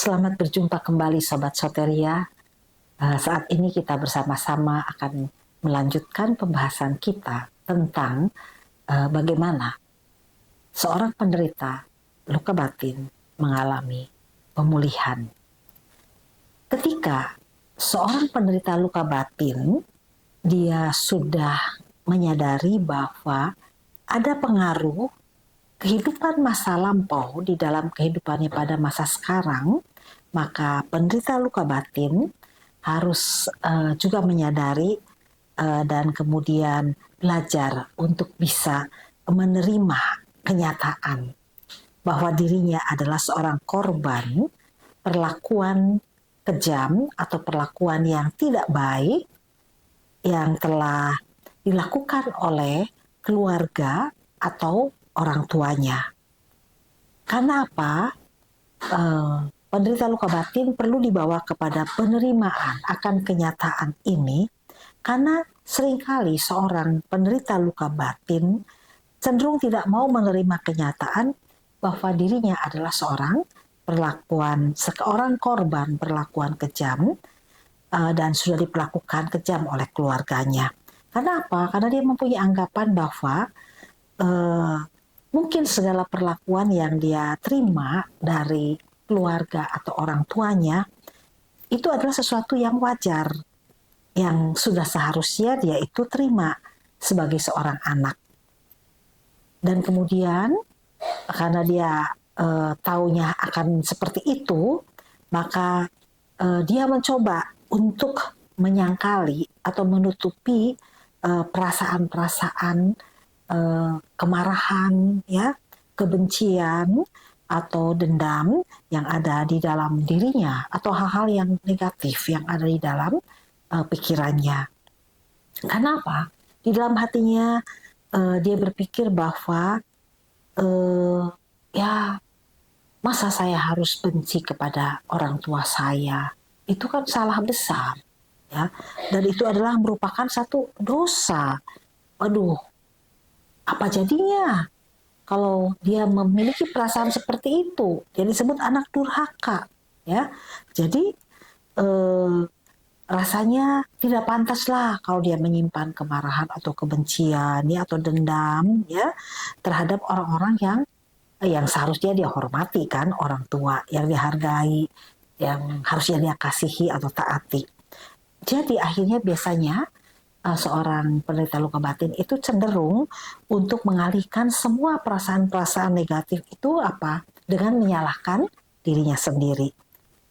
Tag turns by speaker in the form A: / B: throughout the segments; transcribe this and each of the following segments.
A: Selamat berjumpa kembali Sobat Soteria. Saat ini kita bersama-sama akan melanjutkan pembahasan kita tentang bagaimana seorang penderita luka batin mengalami pemulihan. Ketika seorang penderita luka batin, dia sudah menyadari bahwa ada pengaruh kehidupan masa lampau di dalam kehidupannya pada masa sekarang, maka penderita luka batin harus juga menyadari dan kemudian belajar untuk bisa menerima kenyataan bahwa dirinya adalah seorang korban perlakuan kejam atau perlakuan yang tidak baik yang telah dilakukan oleh keluarga atau orang tuanya. Karena apa? Penderita luka batin perlu dibawa kepada penerimaan akan kenyataan ini, karena seringkali seorang penderita luka batin cenderung tidak mau menerima kenyataan bahwa dirinya adalah seorang korban perlakuan kejam dan sudah diperlakukan kejam oleh keluarganya. Karena apa? Karena dia mempunyai anggapan bahwa mungkin segala perlakuan yang dia terima dari keluarga atau orang tuanya itu adalah sesuatu yang wajar, yang sudah seharusnya dia itu terima sebagai seorang anak. Dan kemudian karena dia taunya akan seperti itu, maka dia mencoba untuk menyangkali atau menutupi perasaan-perasaan kemarahan, ya, kebencian atau dendam yang ada di dalam dirinya atau hal-hal yang negatif yang ada di dalam pikirannya. Kenapa? Di dalam hatinya dia berpikir bahwa ya masa saya harus benci kepada orang tua saya? Itu kan salah besar, ya. Dan itu adalah merupakan satu dosa. Aduh, apa jadinya kalau dia memiliki perasaan seperti itu? Dia disebut anak durhaka, ya. Jadi rasanya tidak pantas lah kalau dia menyimpan kemarahan atau kebencian, ya, atau dendam, ya, terhadap orang-orang yang seharusnya dia hormati, kan, orang tua yang dihargai, yang harusnya dia kasihi atau taati. Jadi akhirnya biasanya seorang penderita luka batin itu cenderung untuk mengalihkan semua perasaan-perasaan negatif itu dengan menyalahkan dirinya sendiri.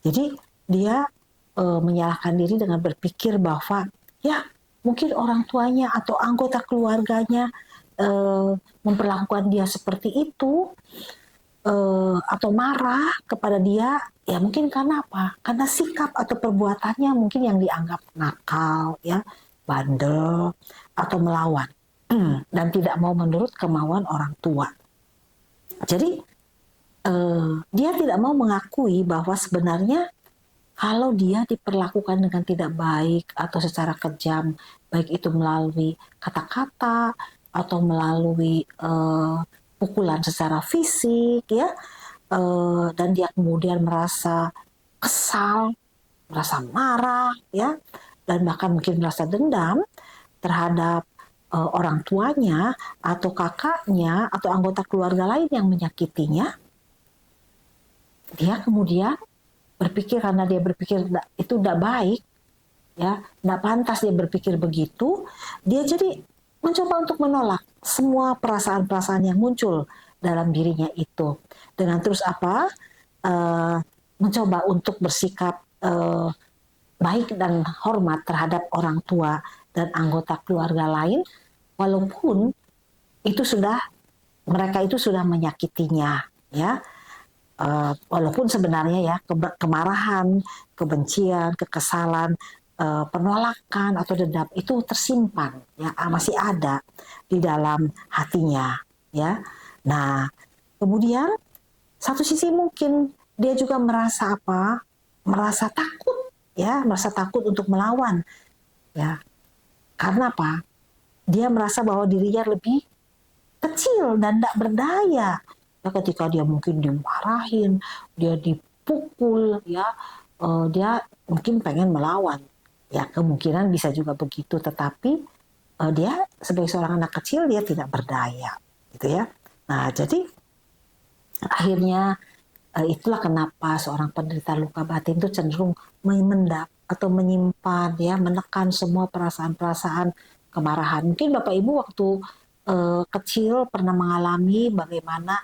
A: Jadi dia menyalahkan diri dengan berpikir bahwa ya mungkin orang tuanya atau anggota keluarganya memperlakukan dia seperti itu atau marah kepada dia, ya mungkin karena apa? Karena sikap atau perbuatannya mungkin yang dianggap nakal, ya, bandel atau melawan dan tidak mau menurut kemauan orang tua. Jadi dia tidak mau mengakui bahwa sebenarnya kalau dia diperlakukan dengan tidak baik atau secara kejam, baik itu melalui kata-kata atau melalui pukulan secara fisik, ya, dan dia kemudian merasa kesal, merasa marah, ya, dan bahkan mungkin merasa dendam terhadap orang tuanya atau kakaknya atau anggota keluarga lain yang menyakitinya, dia kemudian berpikir, karena dia berpikir itu tidak baik, ya, tidak pantas dia berpikir begitu, dia jadi mencoba untuk menolak semua perasaan-perasaan yang muncul dalam dirinya itu dengan terus mencoba untuk bersikap baik dan hormat terhadap orang tua dan anggota keluarga lain, walaupun mereka itu sudah menyakitinya, ya. Walaupun sebenarnya ya kemarahan, kebencian, kekesalan, penolakan atau dendam itu tersimpan, ya, masih ada di dalam hatinya, ya. Nah, kemudian satu sisi mungkin dia juga merasa merasa takut, ya, merasa takut untuk melawan, ya. Karena apa? Dia merasa bahwa dirinya lebih kecil dan tidak berdaya. Ya, ketika dia mungkin dimarahin, dia pukul, ya, dia mungkin pengen melawan. Ya kemungkinan bisa juga begitu, tetapi dia sebagai seorang anak kecil dia tidak berdaya, gitu ya. Nah, jadi akhirnya itulah kenapa seorang penderita luka batin itu cenderung memendam atau menyimpan, ya, menekan semua perasaan-perasaan kemarahan. Mungkin Bapak Ibu waktu kecil pernah mengalami bagaimana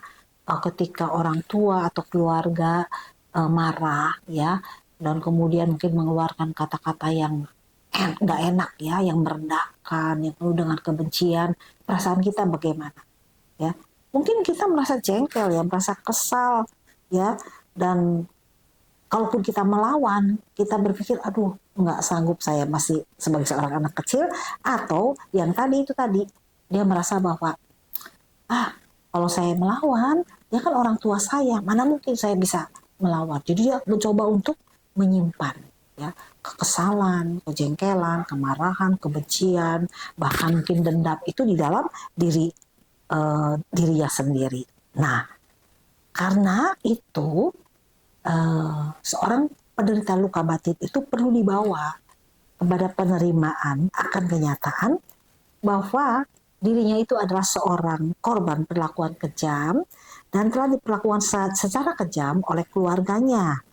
A: ketika orang tua atau keluarga marah, ya, dan kemudian mungkin mengeluarkan kata-kata yang nggak enak, ya, yang merendahkan, yang penuh dengan kebencian, perasaan kita bagaimana, ya? Mungkin kita merasa jengkel, ya, merasa kesal, ya, dan kalaupun kita melawan, kita berpikir, aduh, nggak sanggup saya masih sebagai seorang anak kecil, atau yang tadi itu tadi, dia merasa bahwa, kalau saya melawan, dia kan orang tua saya, mana mungkin saya bisa melawan. Jadi dia mencoba untuk menyimpan, ya, kekesalan, kejengkelan, kemarahan, kebencian, bahkan mungkin dendam itu di dalam dirinya sendiri. Nah, karena itu seorang penderita luka batin itu perlu dibawa kepada penerimaan akan kenyataan bahwa dirinya itu adalah seorang korban perlakuan kejam dan telah diperlakukan secara kejam oleh keluarganya,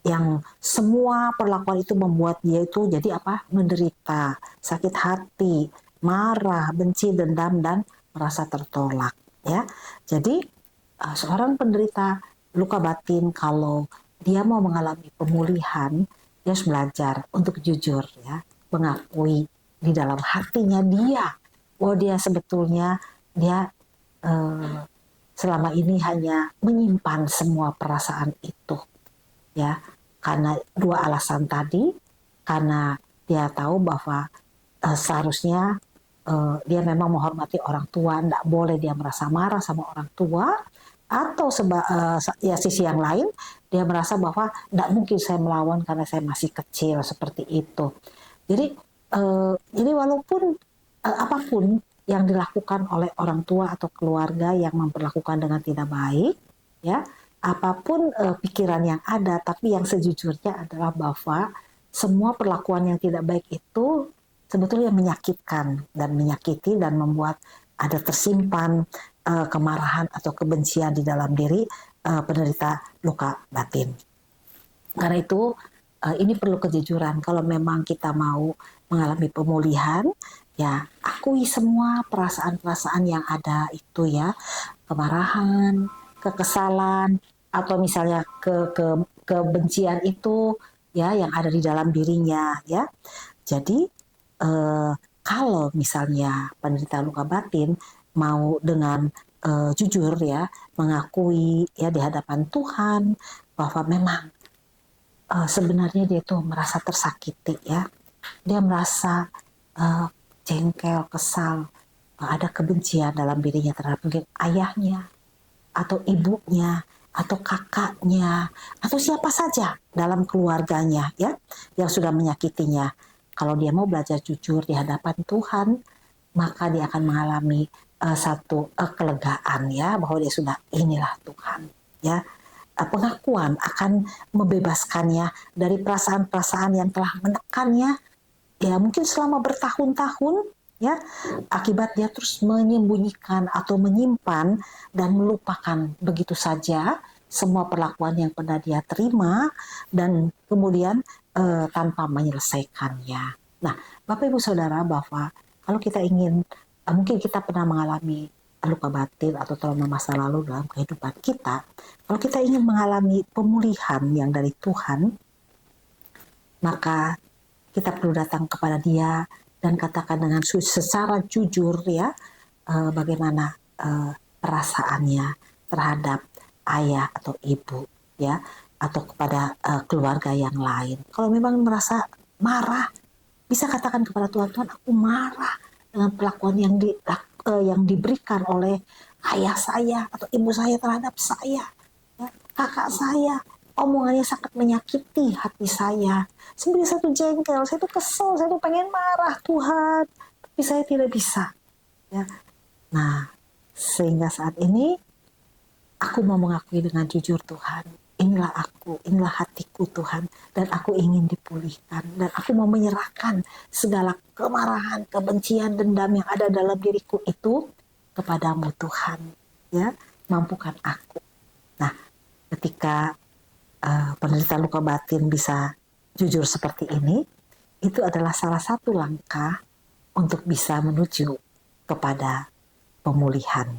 A: yang semua perlakuan itu membuat dia itu jadi apa? Menderita, sakit hati, marah, benci, dendam, dan merasa tertolak, ya. Jadi seorang penderita luka batin kalau dia mau mengalami pemulihan, dia harus belajar untuk jujur, ya, mengakui di dalam hatinya dia bahwa dia sebetulnya dia selama ini hanya menyimpan semua perasaan itu, ya, karena dua alasan tadi, karena dia tahu bahwa seharusnya dia memang menghormati orang tua, tidak boleh dia merasa marah sama orang tua, atau ya sisi yang lain dia merasa bahwa tidak mungkin saya melawan karena saya masih kecil, seperti itu. Jadi walaupun apapun yang dilakukan oleh orang tua atau keluarga yang memperlakukan dengan tidak baik, ya, apapun pikiran yang ada, tapi yang sejujurnya adalah bahwa semua perlakuan yang tidak baik itu sebetulnya menyakitkan dan menyakiti dan membuat ada tersimpan kemarahan atau kebencian di dalam diri penderita luka batin. Karena itu ini perlu kejujuran. Kalau memang kita mau mengalami pemulihan, ya akui semua perasaan-perasaan yang ada itu, ya, kemarahan, kekesalan, atau misalnya kebencian itu, ya, yang ada di dalam dirinya, ya. Jadi kalau misalnya penderita luka batin mau dengan jujur, ya, mengakui, ya, di hadapan Tuhan bahwa memang sebenarnya dia tuh merasa tersakiti, ya, dia merasa jengkel, kesal, ada kebencian dalam dirinya terhadap mungkin ayahnya atau ibunya atau kakaknya atau siapa saja dalam keluarganya, ya, yang sudah menyakitinya. Kalau dia mau belajar jujur di hadapan Tuhan, maka dia akan mengalami satu kelegaan, ya, bahwa dia sudah, inilah Tuhan, ya. Pengakuan akan membebaskannya dari perasaan-perasaan yang telah menekannya, ya, mungkin selama bertahun-tahun, ya, akibat dia terus menyembunyikan atau menyimpan dan melupakan begitu saja semua perlakuan yang pernah dia terima dan kemudian tanpa menyelesaikannya. Nah, Bapak Ibu Saudara, bahwa kalau kita ingin, mungkin kita pernah mengalami luka batin atau trauma masa lalu dalam kehidupan kita, kalau kita ingin mengalami pemulihan yang dari Tuhan, maka kita perlu datang kepada Dia dan katakan dengan secara jujur, ya, bagaimana perasaannya terhadap ayah atau ibu, ya, atau kepada keluarga yang lain. Kalau memang merasa marah, bisa katakan kepada Tuhan, Tuhan, aku marah dengan perlakuan yang diberikan oleh ayah saya atau ibu saya terhadap saya, ya, kakak saya. Omongannya sangat menyakiti hati saya. Sebenarnya saya tuh jengkel, saya tuh kesel, saya tuh pengen marah, Tuhan, tapi saya tidak bisa, ya. Nah, sehingga saat ini aku mau mengakui dengan jujur, Tuhan, inilah aku, inilah hatiku Tuhan, dan aku ingin dipulihkan, dan aku mau menyerahkan segala kemarahan, kebencian, dendam yang ada dalam diriku itu kepadamu Tuhan, ya, mampukan aku. Nah, ketika penderita luka batin bisa jujur seperti ini, itu adalah salah satu langkah untuk bisa menuju kepada pemulihan.